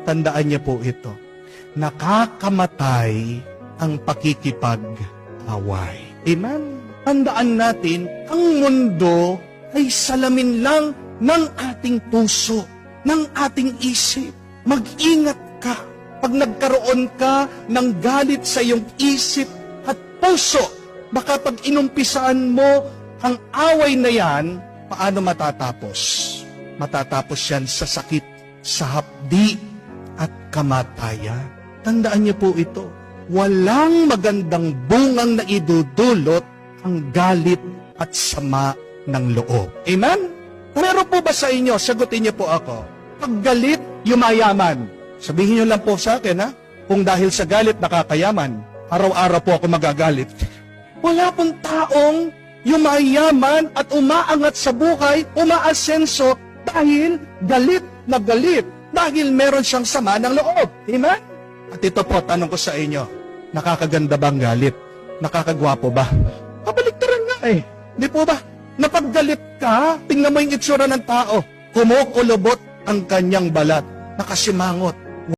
tandaan niyo po ito. Nakakamatay ang pakikipag-away. Amen? Tandaan natin, ang mundo ay salamin lang ng ating puso, ng ating isip. Mag-ingat ka pag nagkaroon ka ng galit sa iyong isip at puso. Baka pag inumpisaan mo ang away na yan, paano matatapos? Matatapos yan sa sakit, sa hapdi at kamatayan. Tandaan niyo po ito. Walang magandang bungang na idudulot ang galit at sama ng loob. Amen? Meron po ba sa inyo, sagutin niyo po ako, pag galit, yumayaman. Sabihin niyo lang po sa akin, ha? Kung dahil sa galit nakakayaman, araw-araw po ako magagalit. Wala pong taong yumayaman at umaangat sa buhay, umaasenso dahil galit na galit. Dahil meron siyang sama ng loob. Amen? At ito po, tanong ko sa inyo, nakakaganda bang galit? Nakakagwapo ba? Kabaliktaran nga eh. Di po ba? Napaggalit ka, tingnan mo yung itsura ng tao. Kumukulubot ang kanyang balat. Nakasimangot.